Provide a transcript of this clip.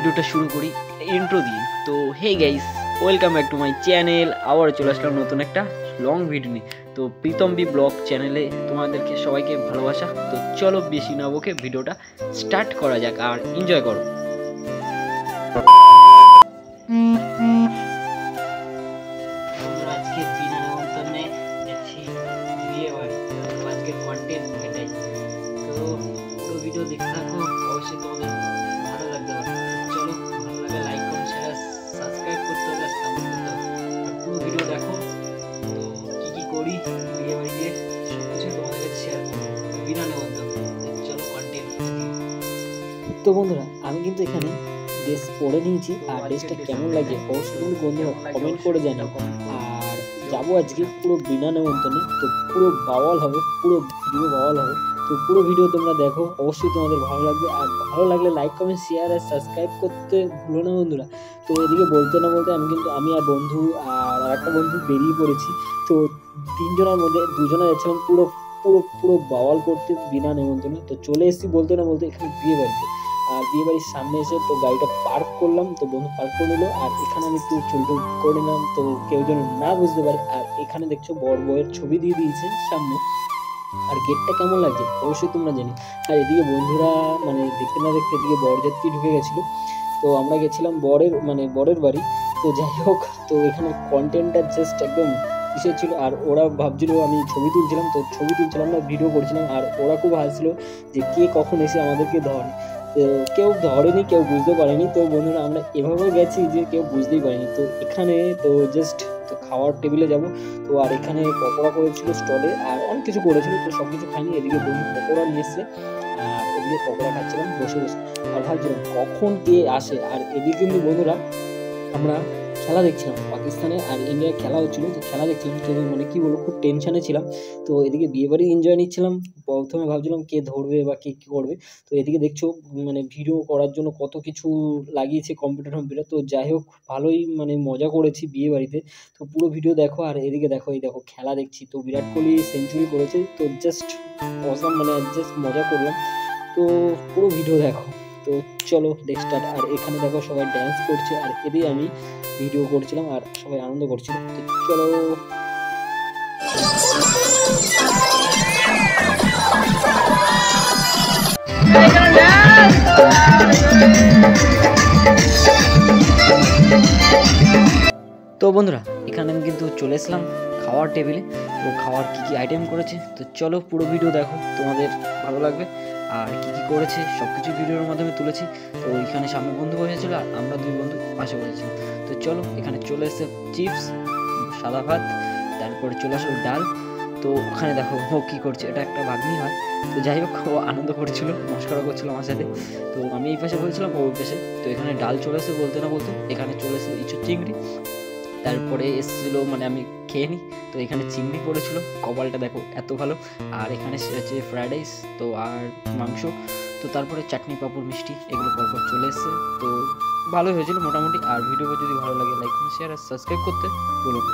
ভিডিওটা শুরু করি ইন্ট্রো দিয়ে। তো hey guys, welcome back to my channel. আবার চলে আসলাম নতুন একটা লং ভিডিও নিয়ে। তো প্রীতম বি ব্লগ চ্যানেলে তোমাদেরকে সবাইকে ভালোবাসা। তো চলো বেশি না বকে ভিডিওটা স্টার্ট করা যাক আর এনজয় করো। আজকে বিনা নেমন্তন্নে যাচ্ছি বিয়ে বাড়ি, আজকের কন্টেন্ট এটাই। তো পুরো ভিডিও দেখতে থাকো, অবশ্যই তোমাদের ভালো লাগতে পারে। চলো, ভালো লাগে লাইক করো, শেয়ার সাবস্ক্রাইব করতে হবে, সাপোর্ট করতে হবে। আর পুরো ভিডিও দেখো। তো কী কী করি বিয়ে বাড়িতে সব কিছু তোমাদের কাছে শেয়ার করবো বিনা নেমন্তন্ন। চলো কন্টেন্ট। তো বন্ধুরা, আমি কিন্তু এখানে ড্রেস পরে নিয়েছি, আর ড্রেসটা কেমন লাগে অবশ্যই কিন্তু বন্ধুরা কমেন্ট করে জানাও। আর যাবো আজকে পুরো বিনা নেমন্তন্নে, তো পুরো বাওয়াল হবে, পুরো ভিডিও বাওয়াল হবে। তো পুরো ভিডিও তোমরা দেখো, অবশ্যই তোমাদের ভালো লাগবে। আর ভালো লাগলে লাইক কমেন্ট শেয়ার আর সাবস্ক্রাইব করতে ভুলো না বন্ধুরা। তো এদিকে বলতে না বলতে আমি আর বন্ধু আর একটা বন্ধু বেরিয়ে পড়েছি। তো তিনজনের মধ্যে দুজনে যাচ্ছিলাম পুরো পুরো পুরো বাওয়াল করতে বিনা নেমন্তন্নে। তো চলে এসেছি বলতে না বলতে এখানে বিয়ে বাড়িতে। আর বিয়ে বাড়ির সামনে এসে তো গাড়িটা পার্ক করলাম, তো বন্ধু পার্ক করে নিল। আর এখানে আমি একটু চুলটুল করে নিলাম, তো কেউ যেন না বুঝতে পারে। আর এখানে দেখছো বর বউয়ের ছবি দিয়ে দিয়েছে সামনে। আর গেটটা কেমন লাগছে অবশ্যই তোমরা জানি। আর এদিকে বন্ধুরা মানে দেখতে না দেখতে এদিকে বরযাত্রী ঢুকে গেছিলো। তো আমরা গেছিলাম বরের বাড়ি। তো যাই হোক, তো এখানে কন্টেন্টটা জাস্ট একদম কিসের ছিল। আর ওরা ভাবছিল আমি ছবি তুলছিলাম, তো ছবি তুলছিলাম না, ভিডিও করছিলাম। আর ওরা খুব হাসছিল যে কে কখন এসে আমাদেরকে ধরে। তো কেউ ধরেনি, কেউ বুঝতে পারেনি। তো বন্ধুরা আমরা এভাবে গেছি যে কেউ বুঝতেই পারেনি। তো এখানে তো জাস্ট তো খাওয়ার টেবিলে যাব। তো আর এখানে পকোড়া করেছিল স্টলে, আর অনেক কিছু করেছিল। তো সব কিছু খাইনি, এদিকে বন্ধু পকোড়া নিয়ে এসছে। আর ওদিকে পকোড়া খাচ্ছিলাম বসে বসে। আর ভাবছিলাম কখন কে আসে। আর এদিকে কিন্তু বন্ধুরা আমরা খেলা দেখছিলাম, পাকিস্তানে আর ইন্ডিয়ার খেলা হচ্ছিলো। তো খেলা দেখছিলাম, তো মানে কি বলবো, খুব টেনশনে ছিলাম। তো এদিকে বিয়েবাড়ি এনজয় নিচ্ছিলাম। প্রথমে ভাবছিলাম কে ধরবে বা কে কী করবে। তো এদিকে দেখছো মানে ভিডিও করার জন্য কত কিছু লাগিয়েছে কম্পিউটার। তো যাই হোক, ভালোই মানে মজা করেছি বিয়ে বাড়িতে। তো পুরো ভিডিও দেখো। আর এদিকে দেখো, এই দেখো খেলা দেখছি। তো বিরাট কোহলি সেঞ্চুরি করেছে, তো জাস্ট অসাম, মানে জাস্ট মজা করলাম। তো পুরো ভিডিও দেখো। তো চলো নেক্সট স্টার্ট। আর এখানে দেখো সবাই ড্যান্স করছে, আর এদিকে আমি ভিডিও করছিলাম আর সবাই আনন্দ করছিল। তো চলো। তো বন্ধুরা, এখানে আমি কিন্তু চলে এসলাম খাওয়ার টেবিলে। তো খাওয়ার কী কী আইটেম করেছে, তো চলো পুরো ভিডিও দেখো, তোমাদের ভালো লাগবে। আর কী কী করেছে সব কিছু ভিডিওর মাধ্যমে তুলেছি। তো এখানে সামনে বন্ধু বসেছিল আর আমরা দুই বন্ধু পাশে বসেছিলাম। তো চলো, এখানে চলে এসেছে চিপস, সাদা ভাত, তারপরে চলে আসলো ডাল। তো ওখানে দেখো ও কী করছে, এটা একটা ভাগ্নি হয়। তো যাই হোক, ও আনন্দ করছিল, মস্করা করছিল আমার সাথে। তো আমি এই পাশে বলছিলাম, ও ওই পাশে। তো এখানে ডাল চলে এসে বলতে না বলতে এখানে চলে এসেছিলো ইঁচুর চিংড়ি। তারপরে এসেছিলো মানে আমি খেয়ে নিই। তো এখানে চিংড়ি পড়েছিল, কপালটা দেখো এত ভালো। আর এখানে হচ্ছে ফ্রায়েড রাইস, তো আর মাংস। তো তারপরে চাটনি, পাঁপড়, মিষ্টি এগুলো পরপর চলে এসছে। তো ভালোই হয়েছিল মোটামুটি। আর ভিডিও যদি ভালো লাগে লাইক শেয়ার আর সাবস্ক্রাইব করতে বলুন।